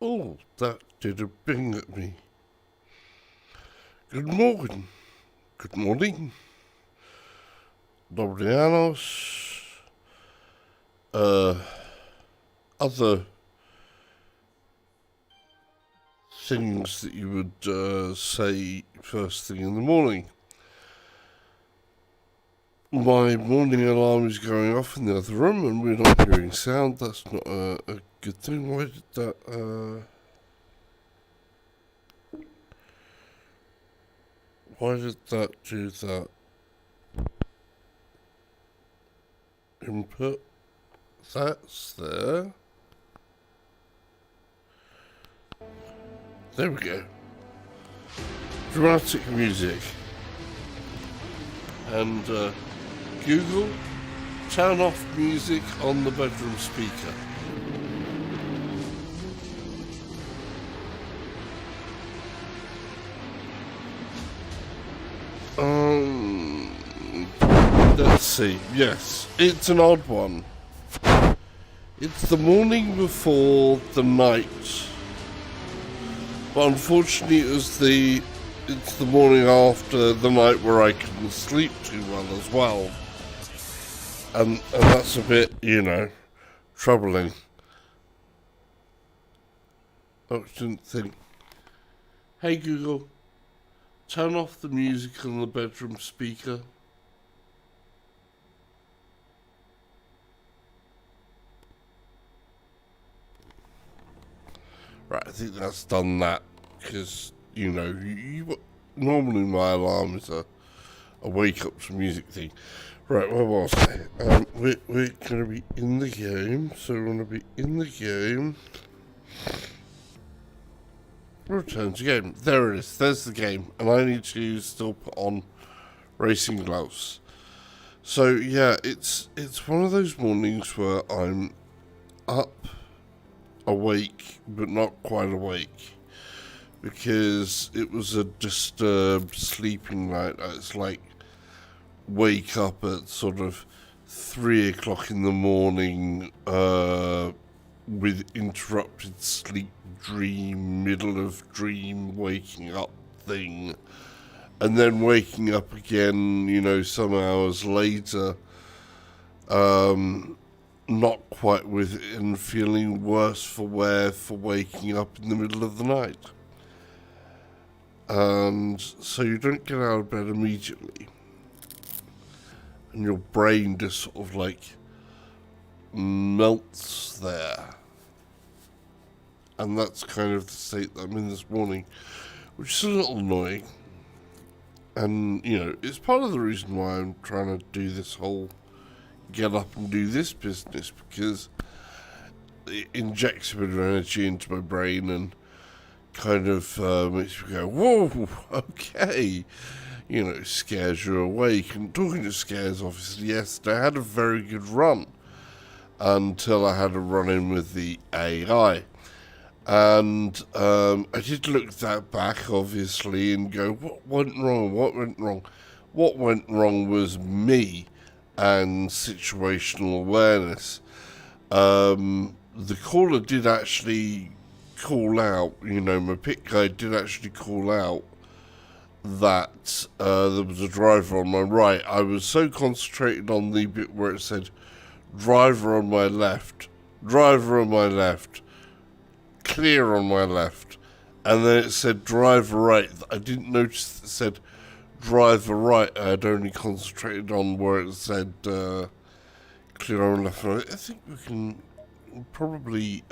Oh, that did a bing at me. Good morning. Good morning. Dobrianos. Other things that you would say first thing in the morning. My morning alarm is going off in the other room and we're not hearing sound. That's not a good thing. Why did that, why did that do that? Input. That's there. There we go. Dramatic music. And Google, turn off music on the bedroom speaker. Let's see. Yes, it's an odd one. It's the morning before the night. But unfortunately it's the morning after the night where I couldn't sleep too well as well. And that's a bit, troubling. I didn't think. Hey Google, turn off the music on the bedroom speaker. Right, I think that's done that, because, normally my alarm is a wake up to music thing. Right, where was I? We're going to be in the game, so we're going to be in the game. Return to game. There it is, there's the game, and I need to still put on racing gloves. So yeah, it's one of those mornings where I'm up, awake, but not quite awake, because it was a disturbed sleeping night. It's like wake up at sort of 3 o'clock in the morning with interrupted sleep dream, middle of dream waking up thing, and then waking up again, some hours later, not quite with it and feeling worse for wear for waking up in the middle of the night. And so you don't get out of bed immediately. And your brain just sort of like melts there. And that's kind of the state that I'm in this morning, which is a little annoying. And, it's part of the reason why I'm trying to do this whole get up and do this business, because it injects a bit of energy into my brain and kind of makes me go, whoa, okay, scares you awake. And talking to scares, obviously, yesterday I had a very good run until I had a run-in with the AI. And I did look that back, obviously, and go, what went wrong? What went wrong? What went wrong was me and situational awareness. The caller did actually call out, my pit guy did actually call out that there was a driver on my right. I was so concentrated on the bit where it said driver on my left, clear on my left, and then it said driver right. I didn't notice it said driver right. I had only concentrated on where it said clear on left. I think we can probably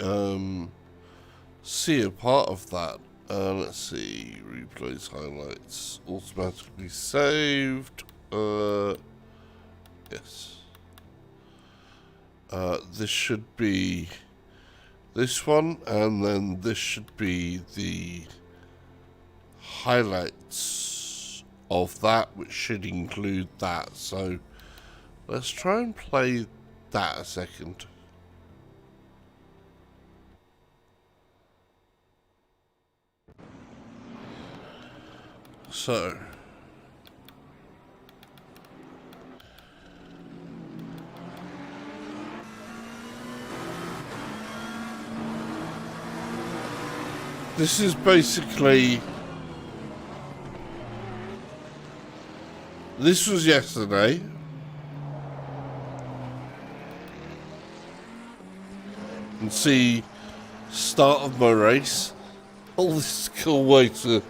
see a part of that. Let's see, replays, highlights, automatically saved. Yes. This should be this one, and then this should be the highlights of that, which should include that. So let's try and play that a second. So This is basically... This was yesterday. And see, start of my race. Oh, this is a cool way to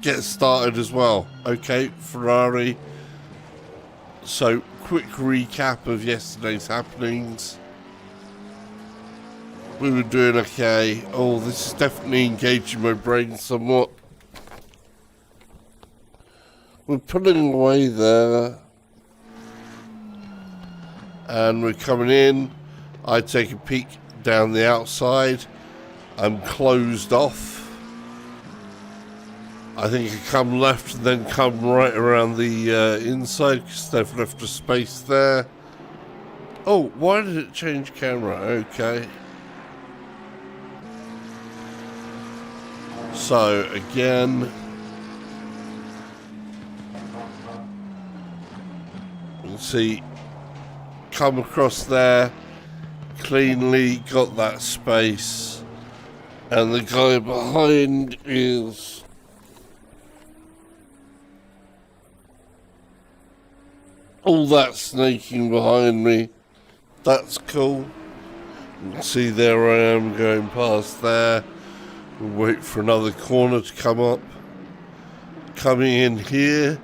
get started as well. Okay, Ferrari. So, quick recap of yesterday's happenings. We were doing okay. Oh, this is definitely engaging my brain somewhat. We're pulling away there. And we're coming in. I take a peek down the outside. I'm closed off. I think I come left and then come right around the inside because they've left a space there. Oh, why did it change camera? Okay. So, again, you can see, come across there, cleanly got that space, and the guy behind is all that snaking behind me. That's cool. You can see there I am going past there. We'll wait for another corner to come up. Coming in here,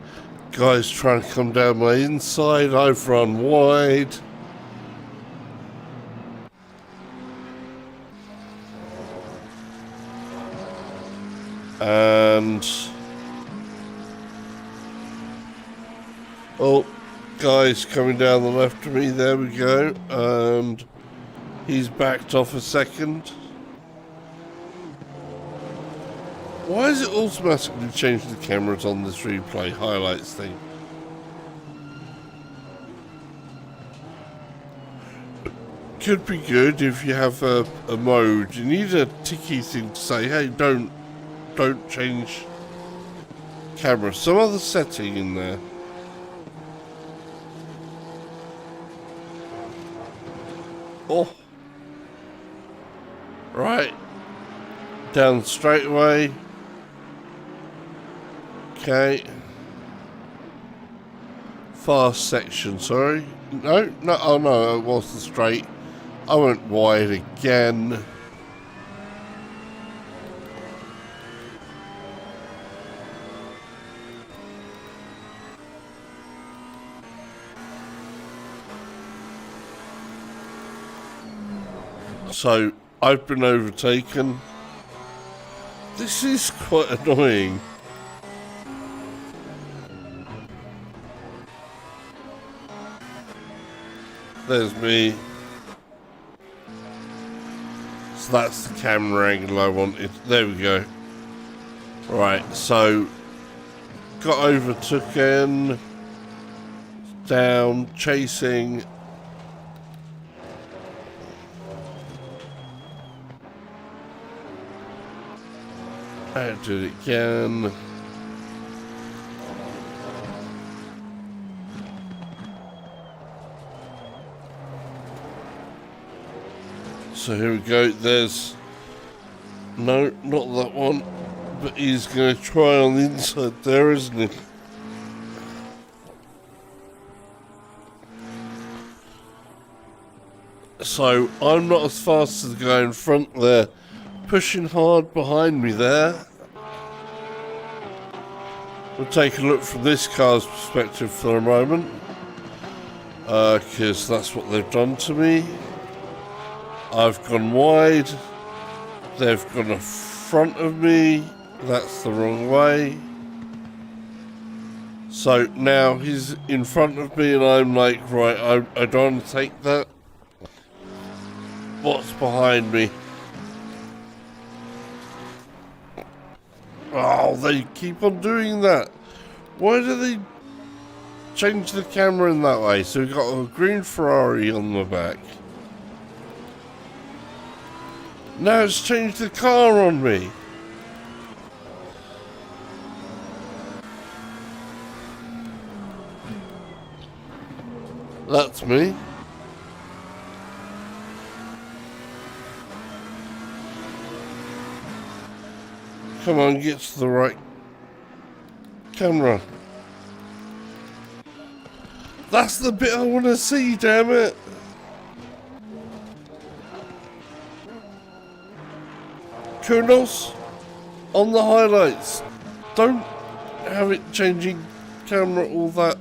guys trying to come down my inside. I've run wide. And oh, guys coming down the left of me. There we go. And he's backed off a second. Why is it automatically changing the cameras on this replay highlights thing? Could be good if you have a mode. You need a ticky thing to say, hey, don't change camera. Some other setting in there. Oh. Right. Down straight away. Okay. Fast section, sorry. No, oh no, it wasn't straight. I went wide again. So, I've been overtaken. This is quite annoying. There's me. So that's the camera angle I wanted. There we go. Right, so got overtaken. Down, chasing. I did it again. So here we go. There's no, not that one, but he's going to try on the inside there, isn't he? So I'm not as fast as the guy in front there, pushing hard behind me there. We'll take a look from this car's perspective for a moment, because that's what they've done to me. I've gone wide, they've gone in front of me, that's the wrong way. So now he's in front of me and I'm like, right, I don't want to take that. What's behind me? Oh, they keep on doing that. Why do they change the camera in that way? So we've got a green Ferrari on the back. Now it's changed the car on me. That's me. Come on, get to the right camera. That's the bit I want to see, damn it. Kudos on the highlights. Don't have it changing camera all that.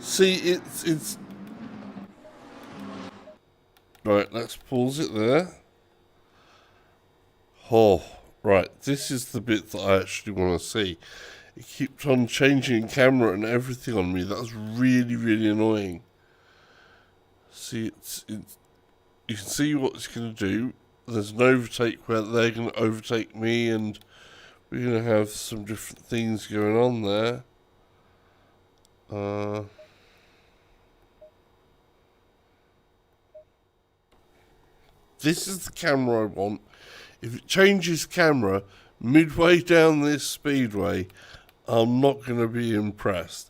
See, it's right, let's pause it there. Oh, right, this is the bit that I actually want to see. It keeps on changing camera and everything on me. That's really, really annoying. See, you can see what it's going to do. There's an overtake where they're going to overtake me, and we're going to have some different things going on there. This is the camera I want. If it changes camera midway down this speedway, I'm not going to be impressed.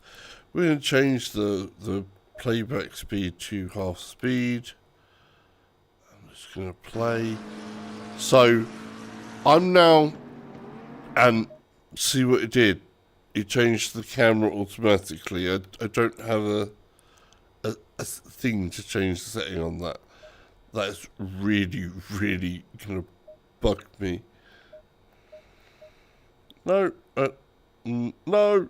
We're going to change the playback speed to half speed. I'm just going to play. So I'm now, and see what it did. It changed the camera automatically. I don't have a thing to change the setting on that. That's really, really going to bug me. No, no.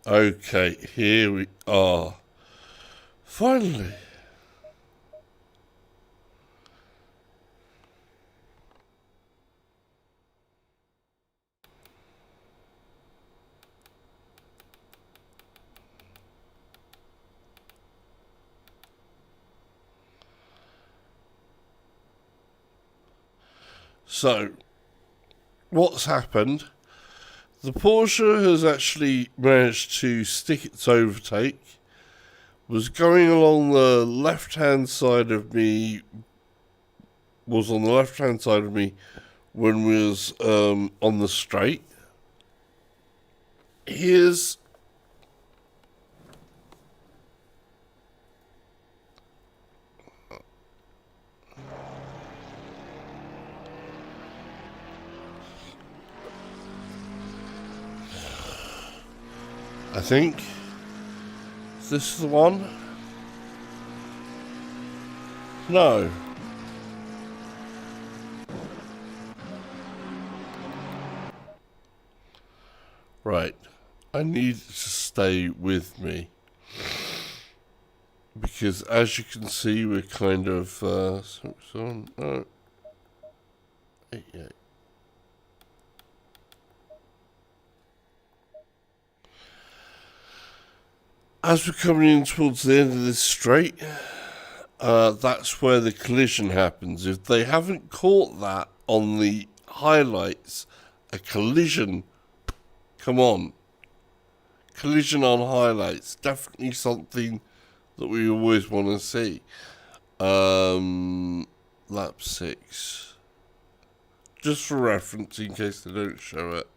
Okay, here we are. Finally. So, what's happened? The Porsche has actually managed to stick its overtake. Was going along the left-hand side of me. Was on the left-hand side of me when we was on the straight. Here's I think this is the one. No. Right. I need to stay with me. Because as you can see, we're kind of yeah. As we're coming in towards the end of this straight, that's where the collision happens. If they haven't caught that on the highlights, a collision, come on, collision on highlights, definitely something that we always want to see. Lap 6, just for reference in case they don't show it.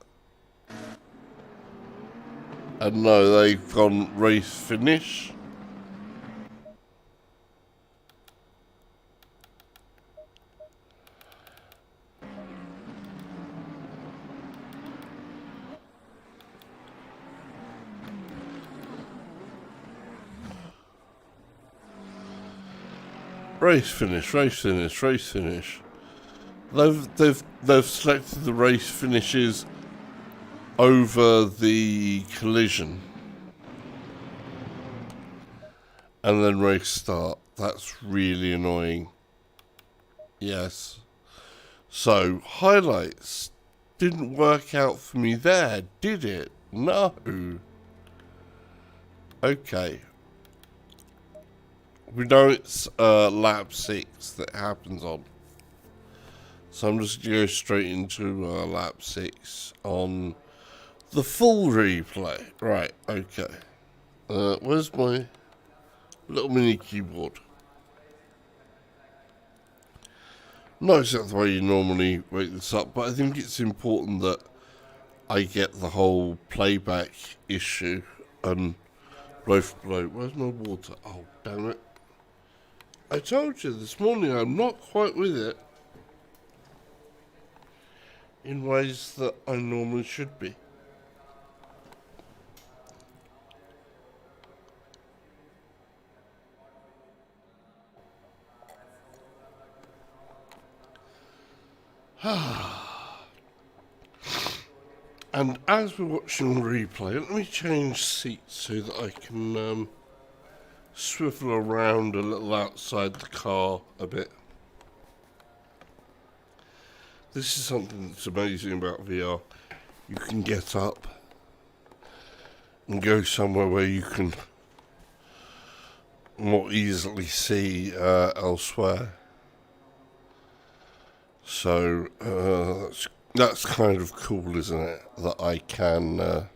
And no, they've gone race finish. Race finish, race finish, race finish. They've selected the race finishes over the collision. And then race start. That's really annoying. Yes. So, highlights didn't work out for me there, did it? No. Okay. We know it's lap 6 that happens on. So I'm just going to go straight into lap 6 on The full replay. Right, okay. Where's my little mini keyboard? No, it's not the way you normally wake this up, but I think it's important that I get the whole playback issue and blow for blow. Where's my water? Oh, damn it. I told you this morning I'm not quite with it in ways that I normally should be. And as we're watching the replay, let me change seats so that I can swivel around a little outside the car a bit. This is something that's amazing about VR. You can get up and go somewhere where you can more easily see elsewhere. So that's kind of cool, isn't it? That I can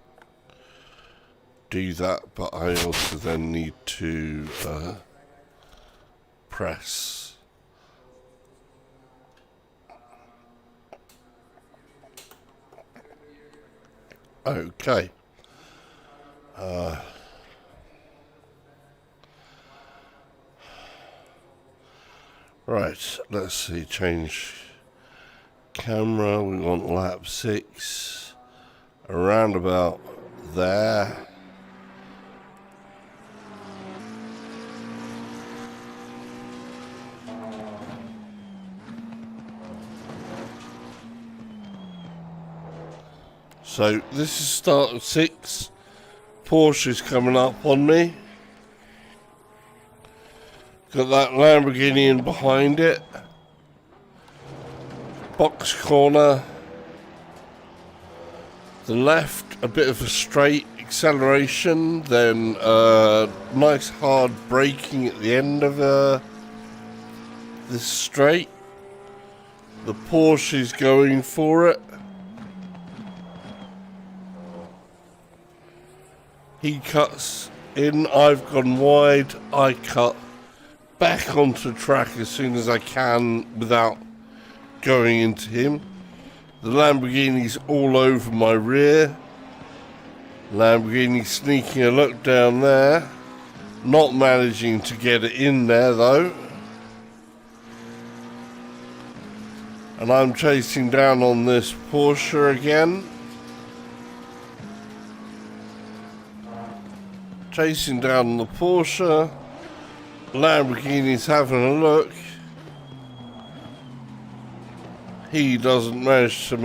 do that, but I also then need to press OK. Right, let's see, change camera, we want lap 6, around about there. So this is start of 6, Porsche's coming up on me. Got that Lamborghini in behind it. Box corner. The left, a bit of a straight acceleration, then nice hard braking at the end of this straight. The Porsche is going for it. He cuts in, I've gone wide, I cut back onto track as soon as I can without going into him. The Lamborghini's all over my rear. Lamborghini sneaking a look down there. Not managing to get it in there though. And I'm chasing down on this Porsche again. Chasing down the Porsche. Lamborghini's having a look. He doesn't manage to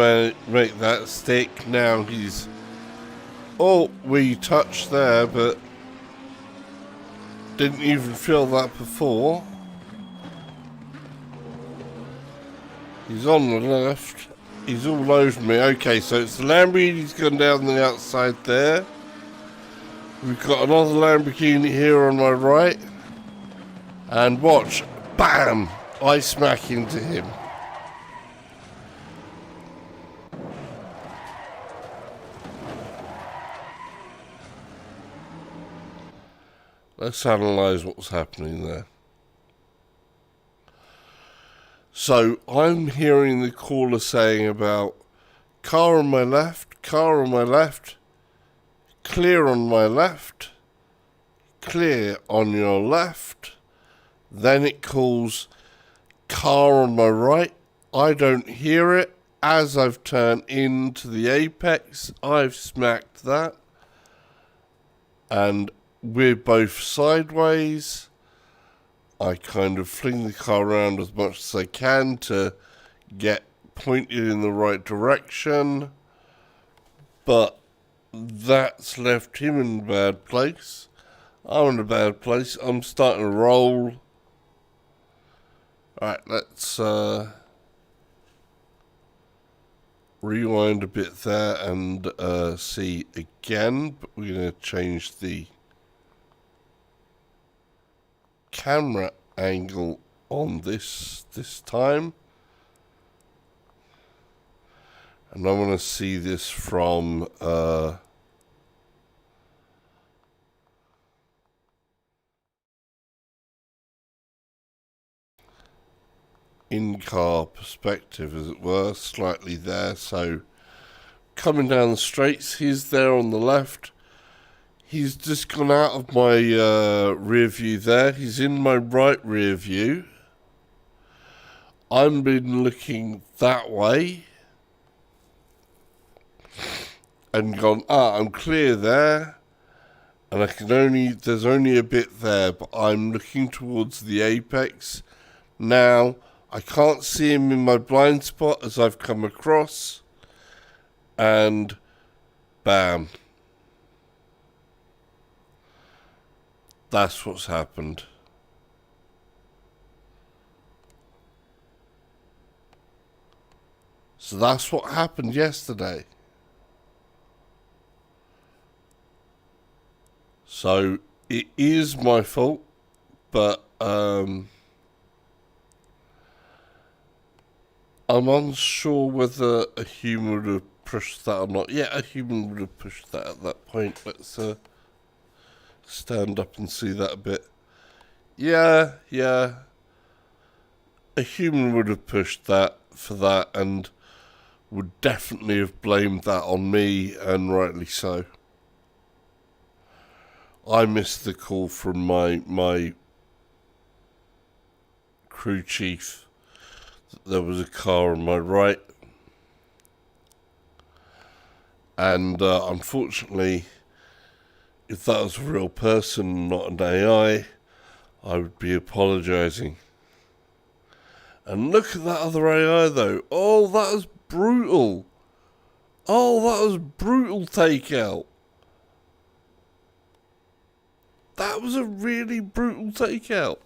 make that stick. Now he's... Oh, we touched there, but didn't even feel that before. He's on the left. He's all over me. Okay, so it's the Lamborghini's gone down the outside there. We've got another Lamborghini here on my right. And watch. Bam! I smack into him. Let's analyse what's happening there. So, I'm hearing the caller saying about car on my left, car on my left, clear on my left, clear on your left. Then it calls car on my right. I don't hear it. As I've turned into the apex, I've smacked that. And we're both sideways. I kind of fling the car around as much as I can to get pointed in the right direction. But that's left him in a bad place. I'm in a bad place. I'm starting to roll. Alright, let's rewind a bit there and see again. But we're going to change the camera angle on this time. And I want to see this from in-car perspective, as it were, slightly there. So coming down the straights, he's there on the left. He's just gone out of my rear view there. He's in my right rear view. I've been looking that way and gone, I'm clear there, and there's only a bit there, but I'm looking towards the apex. Now, I can't see him in my blind spot as I've come across, and bam. That's what's happened. So that's what happened yesterday. So it is my fault, but I'm unsure whether a human would have pushed that or not. Yeah, a human would have pushed that at that point. Let's stand up and see that a bit. Yeah. A human would have pushed that for that and would definitely have blamed that on me, and rightly so. I missed the call from my crew chief that there was a car on my right. And unfortunately, if that was a real person, not an AI, I would be apologising. And look at that other AI though. Oh, that was brutal. Oh, that was brutal takeout. That was a really brutal takeout.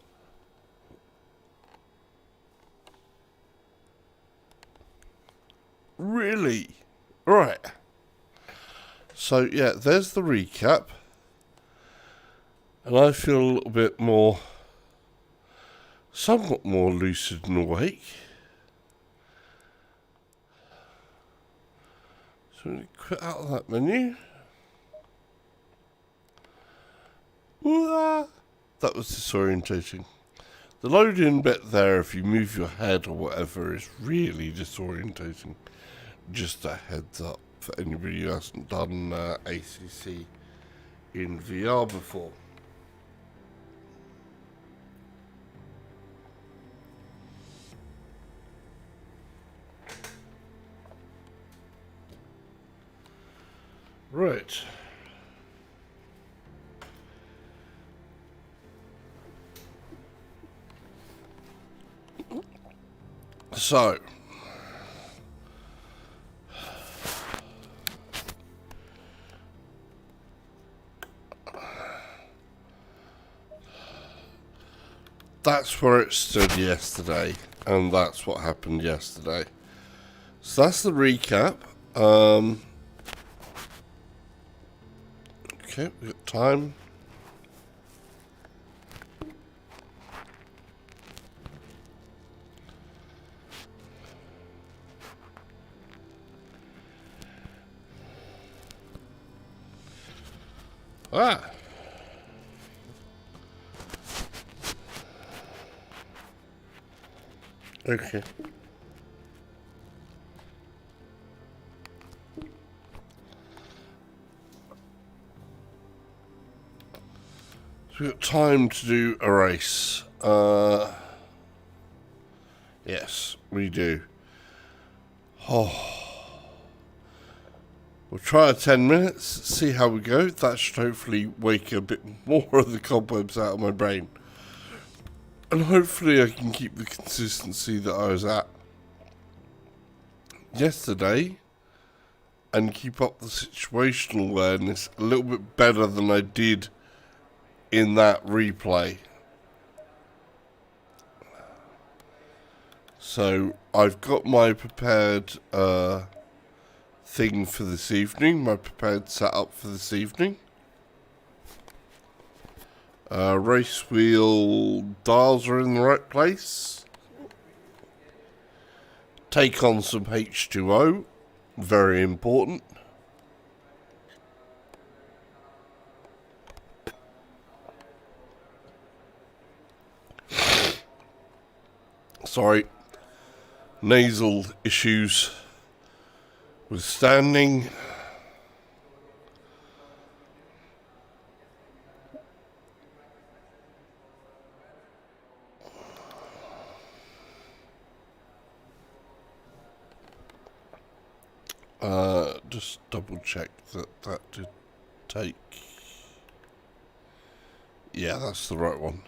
Really? Right. So, yeah, there's the recap. And I feel a little bit more, somewhat more lucid and awake. So we quit out of that menu. That was disorientating. The load-in bit there, if you move your head or whatever, is really disorientating. Just a heads up for anybody who hasn't done ACC in VR before. Right. So, that's where it stood yesterday, and that's what happened yesterday. So that's the recap. Okay, we've got time. Okay. So we've got time to do a race. Yes, we do. We'll try 10 minutes, see how we go. That should hopefully wake a bit more of the cobwebs out of my brain. And hopefully I can keep the consistency that I was at yesterday and keep up the situational awareness a little bit better than I did in that replay. So I've got my prepared thing for this evening, my prepared setup for this evening. Race wheel dials are in the right place. Take on some H2O. Very important. Sorry. Nasal issues withstanding. Just double check that did take. Yeah, that's the right one.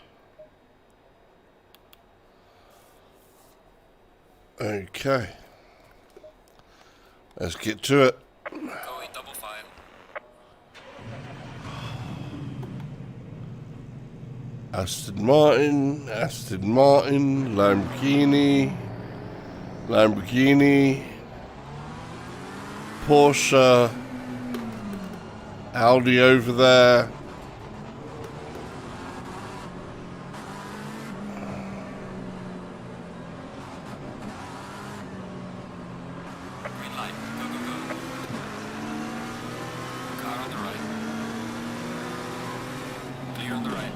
Okay. Let's get to it. Going double file. Aston Martin, Lamborghini, Porsche, Audi over there. Green light. Go, go, go. Car on the right. Clear on the right.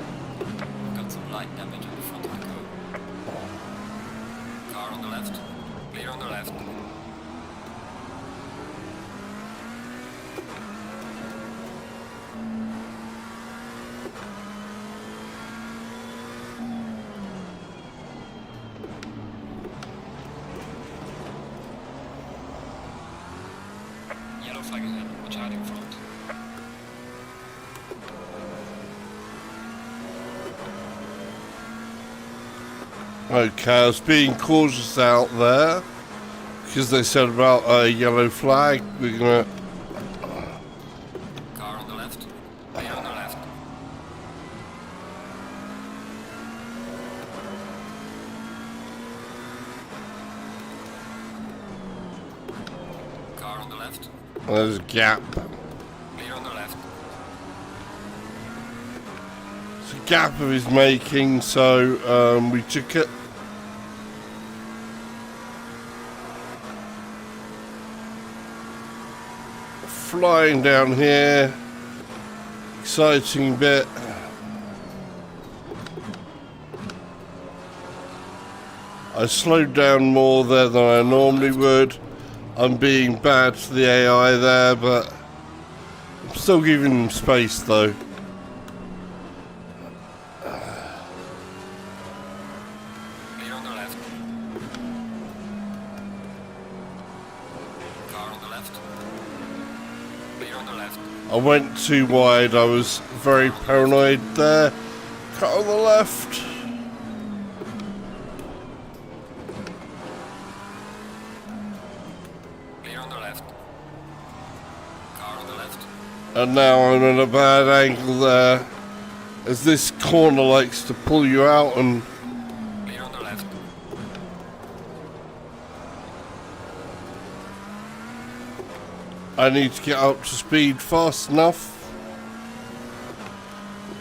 Got some light damage on the front of the car. Car on the left. Clear on the left. Yellow flag ahead. Watch out in front. Okay, I was being cautious out there because they said about a yellow flag. We're gonna. Car on the left. Clear on the left. Car on the left. There's a gap. Clear on the left. It's a gap of his making, so we took it. Flying down here. Exciting bit. I slowed down more there than I normally would. I'm being bad to the AI there, but I'm still giving them space though. Clear on the left. Car on the left. Clear on the left. I went too wide, I was very paranoid there. Cut on the left. Clear on the left. Car on the left. And now I'm at a bad angle there, as this corner likes to pull you out, and Clear on the left. I need to get up to speed fast enough,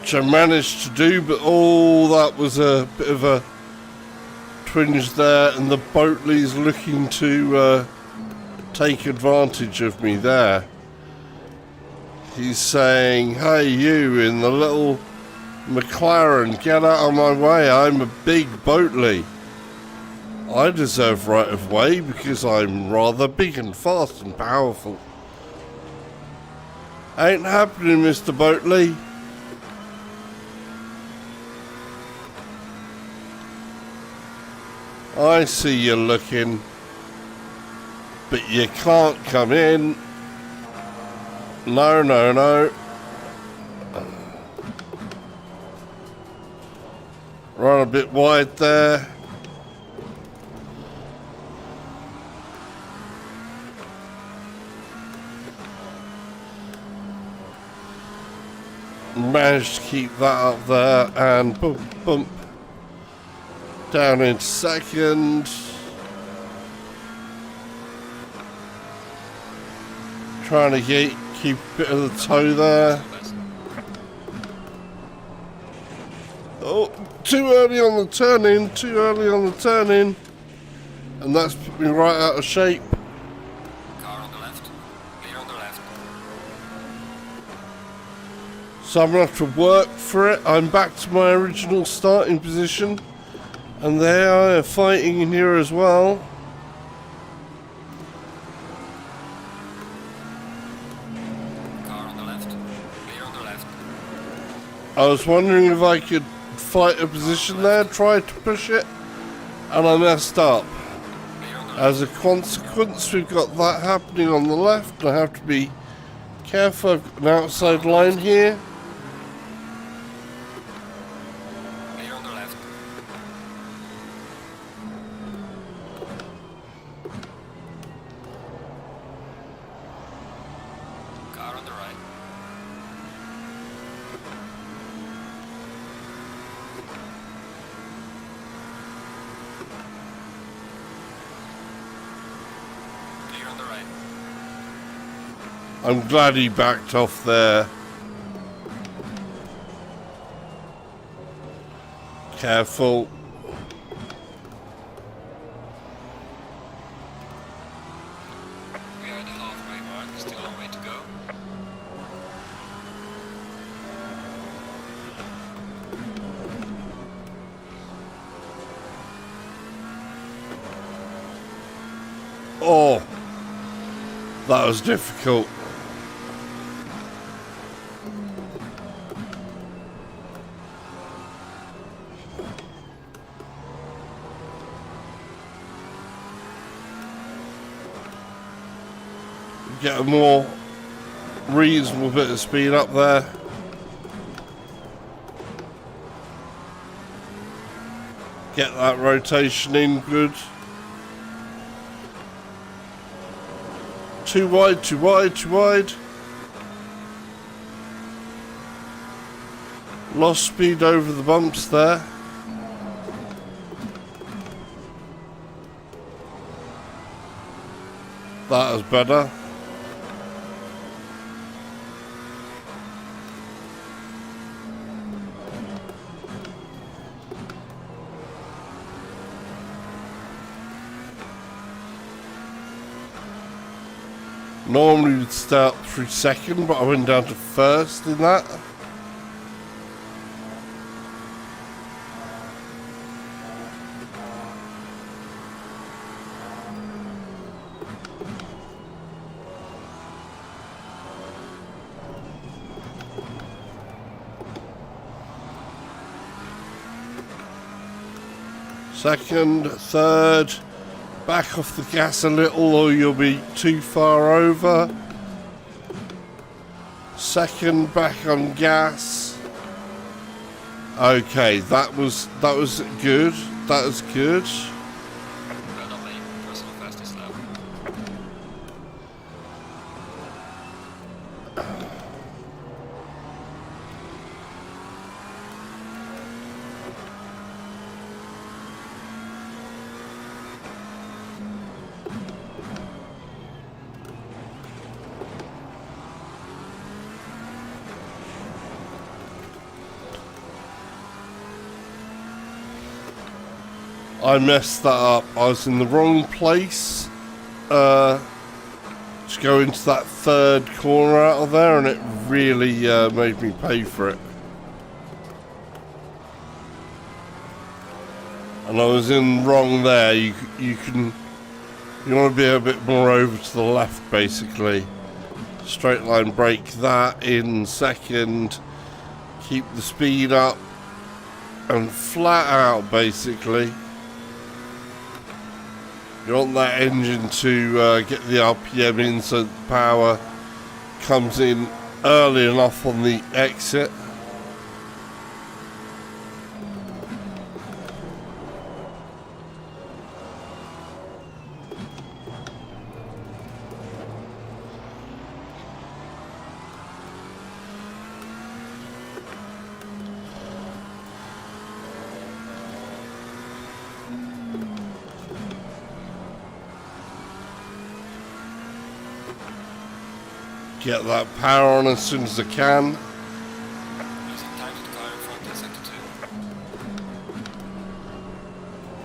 which I managed to do, but that was a bit of a twinge there, and the Boatley's looking to take advantage of me there. He's saying, "Hey you in the little McLaren, get out of my way, I'm a big Boatley. I deserve right of way because I'm rather big and fast and powerful." Ain't happening, Mr. Boatley. I see you looking, but you can't come in. No, no, no. Run a bit wide there. Managed to keep that up there, and bump, bump. Down in second. Trying to keep a bit of the toe there. Oh, too early on the turn in, and that's put me right out of shape. Car on the left. Clear on the left. So I'm going to have to work for it. I'm back to my original starting position. And they are fighting in here as well. Car on the left. Clear on the left. I was wondering if I could fight a position there, try to push it, and I messed up. As a consequence, we've got that happening on the left. I have to be careful. I've got an outside line here. Clear on the left. Car on the right. Clear on the right. I'm glad he backed off there. Careful. We are at the halfway mark. Still a long way to go. Oh, that was difficult. Get a more reasonable bit of speed up there. Get that rotation in good. Too wide, too wide, too wide. Lost speed over the bumps there. That was better. Normally we'd start through second, but I went down to first in that. Second, third. Back off the gas a little or you'll be too far over. Second, back on gas. Okay, that was good. That was good. Well done, mate. Personal fastest lap. I messed that up. I was in the wrong place to go into that third corner out of there, and it really made me pay for it. And I was in wrong there. You want to be a bit more over to the left, basically. Straight line brake that in second. Keep the speed up and flat out, basically. You want that engine to get the RPM in so the power comes in early enough on the exit. Get that power on as soon as I can. Losing time to the car in front in sector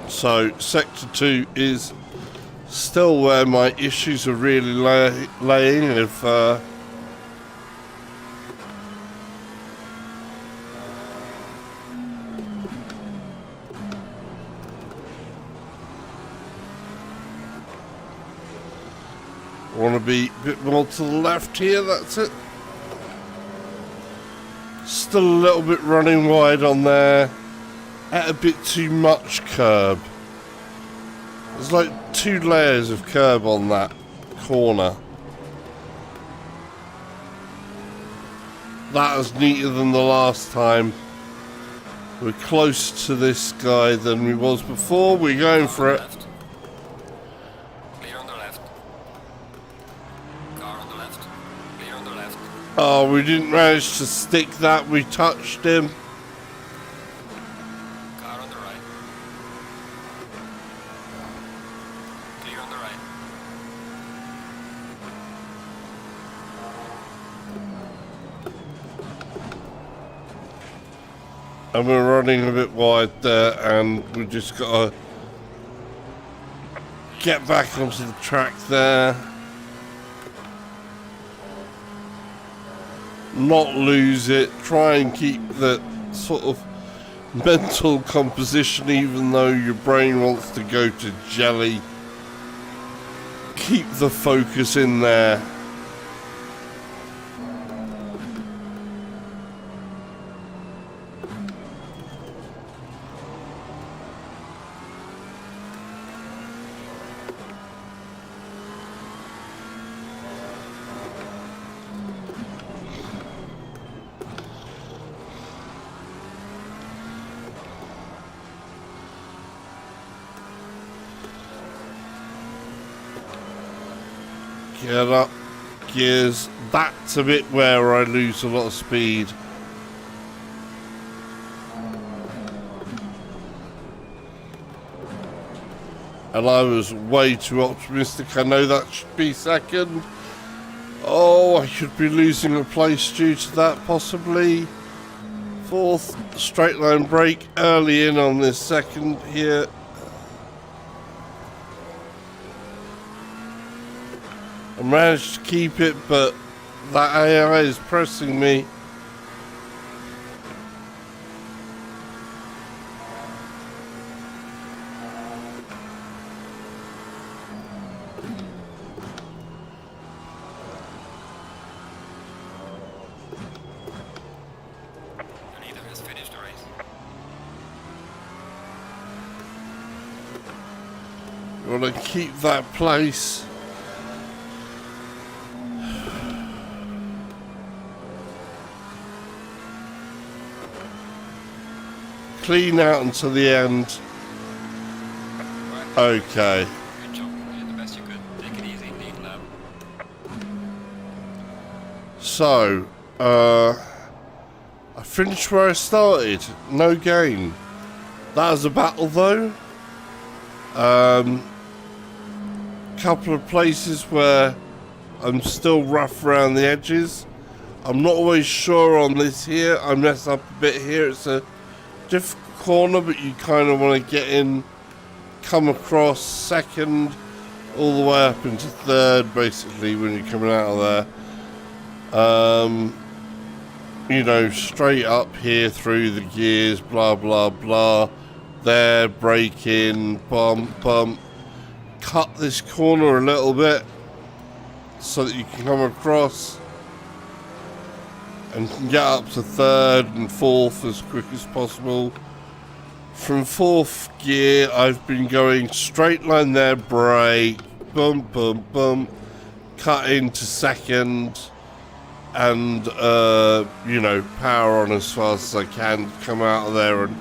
2. So sector 2 is still where my issues are really laying. If want to be a bit more to the left here, that's it. Still a little bit running wide on there. At a bit too much curb. There's like 2 layers of curb on that corner. That was neater than the last time. We're closer to this guy than we was before. We're going for it. Clear on the left. Car on the left. Clear on the left. Oh, we didn't manage to stick that. We touched him. Car on the right. Clear on the right. And we're running a bit wide there, and we just got to get back onto the track there. Not lose it. Try and keep the sort of mental composition, even though your brain wants to go to jelly. Keep the focus in there. Get up, gears. That's a bit where I lose a lot of speed. And I was way too optimistic. I know that should be second. Oh, I could be losing a place due to that, possibly. Fourth, straight line brake early in on this second here. I managed to keep it, but that AI is pressing me. The leader has finished the race. You want to keep that place. Clean out until the end. Okay. Good job. You did the best you could. Take it easy. Lead lap. So, I finished where I started. No gain. That was a battle though. Couple of places where I'm still rough around the edges. I'm not always sure on this here. I mess up a bit here. It's a difficult corner, but you kind of want to get in, come across second, all the way up into third, basically, when you're coming out of there. You know, straight up here through the gears, blah, blah, blah. There, brake in, bump, bump. Cut this corner a little bit so that you can come across and can get up to third and fourth as quick as possible. From fourth gear, I've been going straight line there, brake, bump, bump, bump, cut into second, and, you know, power on as fast as I can, come out of there and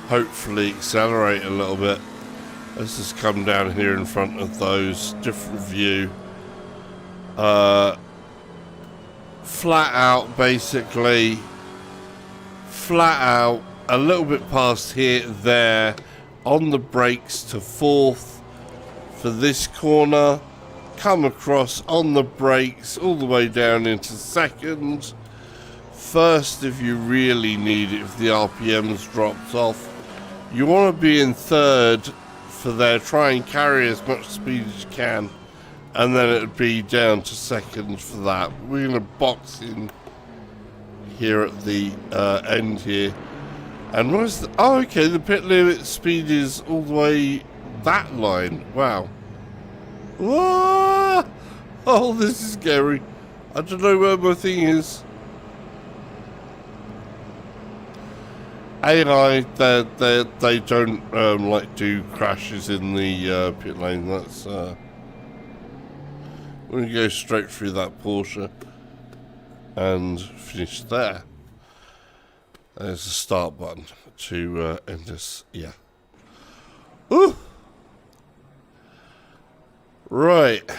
hopefully accelerate a little bit. Let's just come down here in front of those, different view. Flat out, basically. Flat out, a little bit past here, there, on the brakes to fourth for this corner. Come across on the brakes, all the way down into second. First, if you really need it, if the RPM's dropped off. You want to be in third for there. Try and carry as much speed as you can, and then it would be down to second for that. We're going to box in here at the end here. And where's the... Oh, okay, the pit limit speed is all the way that line. Wow. Whoa! Oh, this is scary. I don't know where my thing is. AI, they don't like do crashes in the pit lane. That's we're going to go straight through that Porsche and finish there. There's the start button to end this. Yeah. Ooh. Right.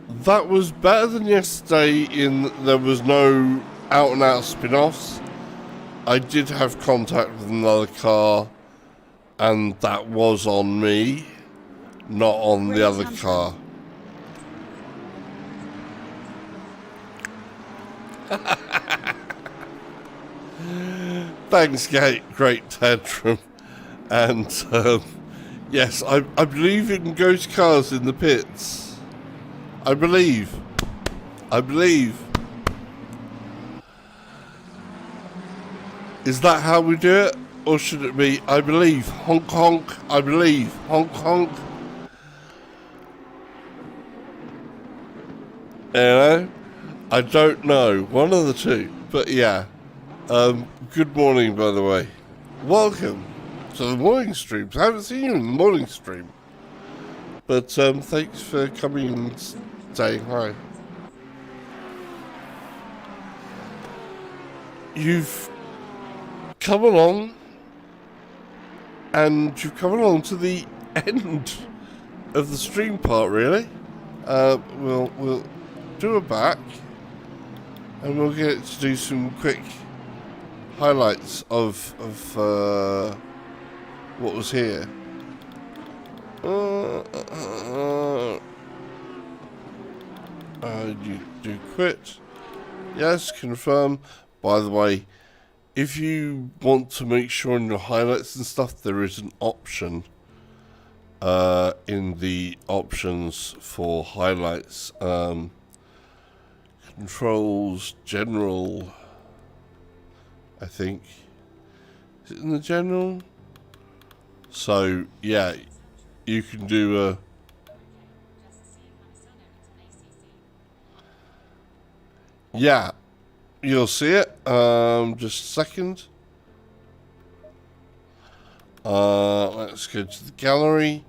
That was better than yesterday in there was no out and out spin-offs. I did have contact with another car, and that was on me, not on the other car. Thanks, Kate. Great tantrum. And yes, I believe you can go to cars in the pits. I believe. Is that how we do it? Or should it be, I believe, honk honk, I believe, honk honk? You know? I don't know. One of the two. But yeah. Good morning, by the way. Welcome to the morning streams. I haven't seen you in the morning stream. But thanks for coming and saying hi. You've come along, and you've come along to the end of the stream part, really. We'll do a back, and we'll get to do some quick highlights of what was here. You do quit. Yes, confirm. By the way, if you want to make sure in your highlights and stuff, there is an option in the options for highlights. Controls, general, I think. Is it in the general? So, yeah, you can do a... Yeah, you'll see it. Just a second. Let's go to the gallery.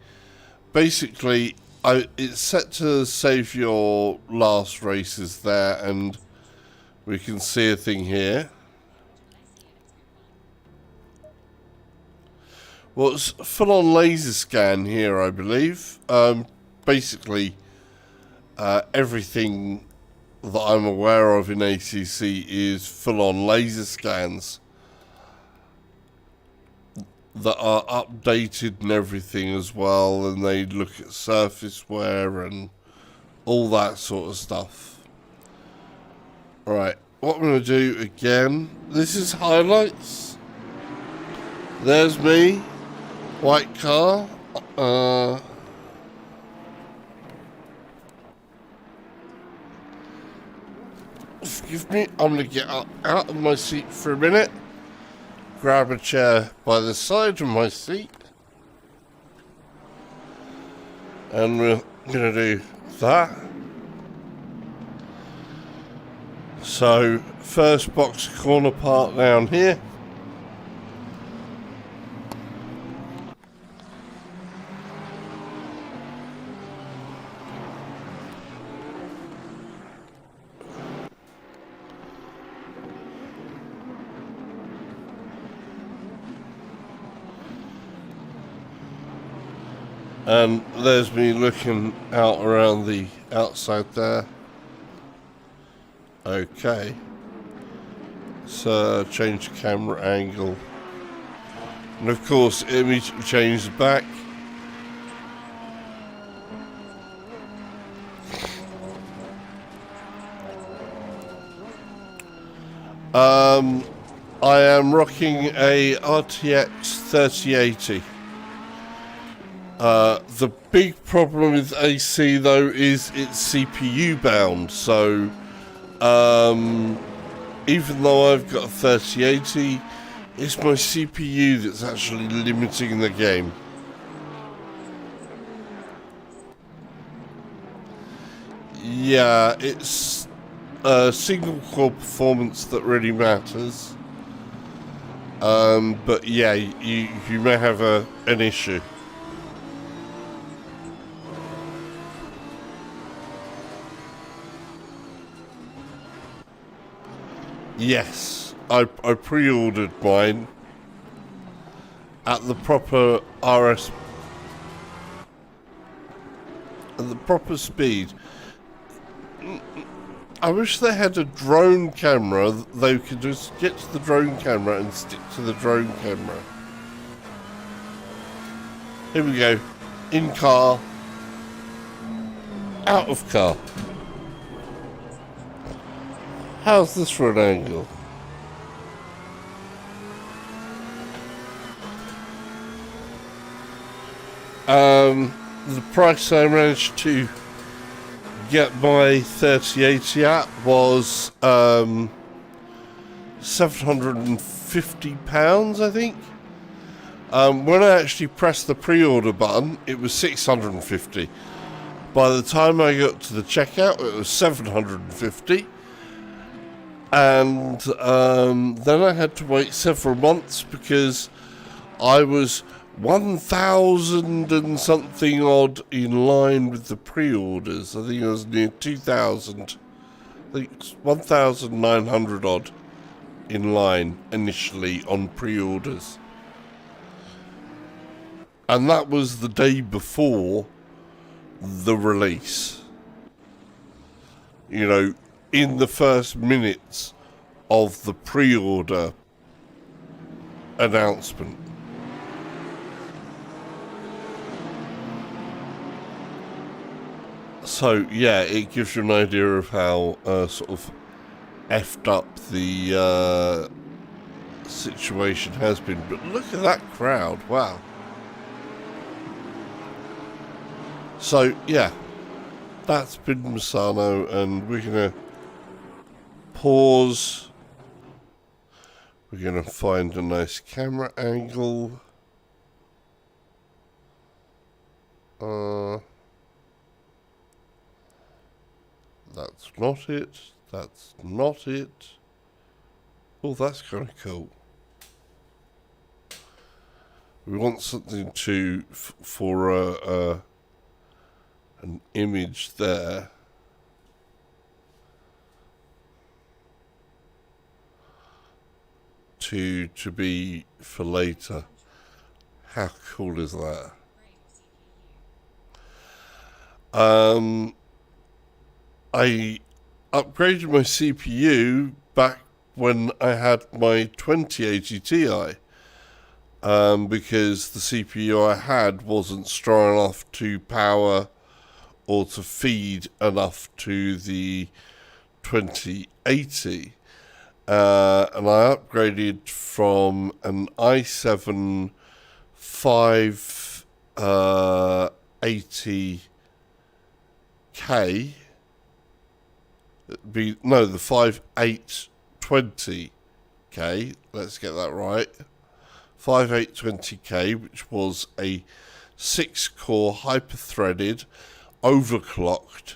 Basically, it's set to save your last races there, and we can see a thing here. Well, it's full-on laser scan here, I believe. Basically, everything that I'm aware of in ACC is full-on laser scans that are updated and everything as well, and they look at surface wear and all that sort of stuff. Right, what I'm going to do again, this is highlights. There's me, white car. Excuse me, I'm going to get up out of my seat for a minute. Grab a chair by the side of my seat. And we're going to do that. So, first box corner part down here. And there's me looking out around the outside there. Okay. So change the camera angle. And of course, immediately change the back. I am rocking a RTX 3080. The big problem with AC though is it's CPU bound, so even though I've got a 3080, it's my CPU that's actually limiting the game. Yeah, it's single core performance that really matters. But yeah, you may have an issue. Yes, I pre-ordered mine at the proper speed. I wish they had a drone camera. They could just get to the drone camera and stick to the drone camera. Here we go. In car. Out of car. How's this for an angle? The price I managed to get my 3080 at was £750, I think. When I actually pressed the pre-order button, it was £650. By the time I got to the checkout, it was £750. And then I had to wait several months because I was 1,000 and something odd in line with the pre-orders. I think it was near 2,000. I think it's 1,900 odd in line initially on pre-orders. And that was the day before the release. You know, in the first minutes of the pre-order announcement. So yeah, it gives you an idea of how sort of effed up the situation has been. But look at that crowd, wow. So yeah, that's been Misano, and we're gonna pause. We're gonna find a nice camera angle. That's not it. That's not it. Oh, that's kind of cool. We want something to for an image there. To be for later. How cool is that? I upgraded my CPU back when I had my 2080 Ti, because the CPU I had wasn't strong enough to power or to feed enough to the 2080. And I upgraded from an i7 580K. The 5820K. Let's get that right. 5820K, which was a 6-core hyper-threaded, overclocked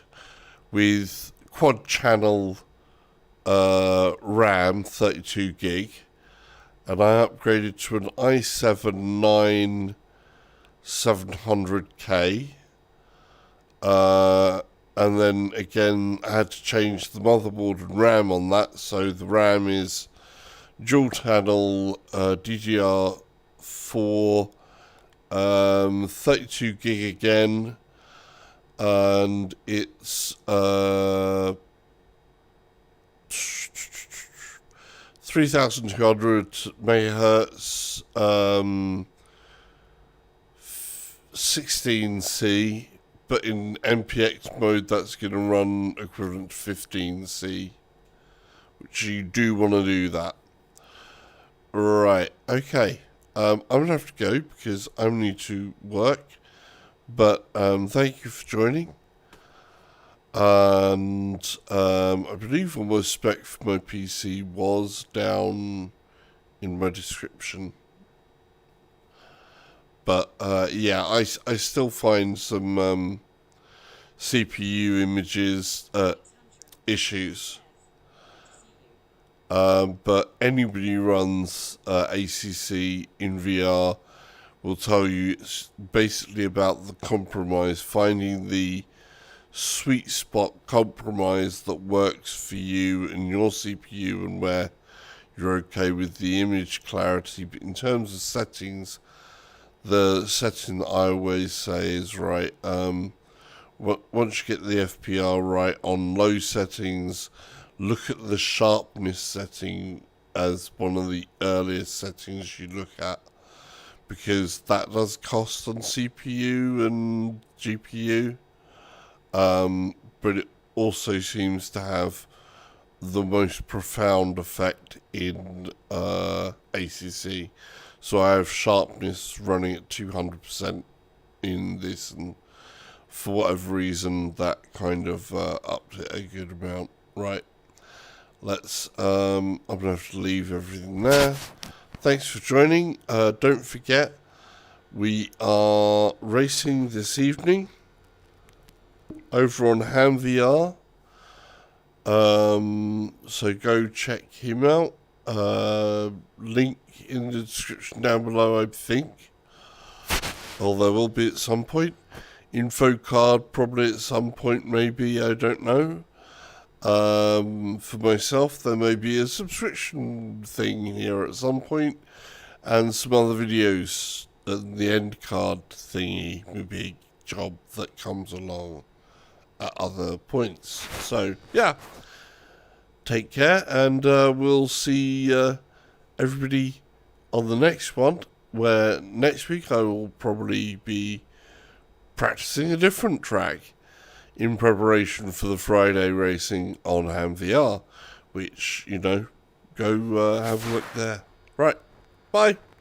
with quad-channel RAM, 32 gig, and I upgraded to an i7 9700K, and then again I had to change the motherboard and RAM on that, so the RAM is dual channel DDR4, 32 gig again, and it's 3200 megahertz, 16C, but in MPX mode that's going to run equivalent to 15C, which you do want to do that. Right, okay. I'm going to have to go because I need to work. But thank you for joining. And I believe all my spec for my PC was down in my description. But yeah, I still find some CPU images issues. But anybody who runs ACC in VR will tell you it's basically about the compromise, finding the sweet spot compromise that works for you and your CPU and where you're okay with the image clarity. But in terms of settings, the setting that I always say is right. Once you get the FPR right on low settings, look at the sharpness setting as one of the earliest settings you look at, because that does cost on CPU and GPU, but it also seems to have the most profound effect in ACC. So I have sharpness running at 200% in this, and for whatever reason that kind of upped it a good amount. Right, let's I'm gonna have to leave everything there. Thanks for joining. Don't forget, we are racing this evening over on HamVR. So go check him out. Link in the description down below, I think. Although will be at some point. Info card probably at some point, maybe, I don't know. For myself, there may be a subscription thing here at some point, and some other videos. The end card thingy will be a job that comes along at other points. So, yeah. Take care, and we'll see everybody on the next one, where next week I will probably be practicing a different track in preparation for the Friday racing on HamVR, which, you know, go have a look there. Right, bye.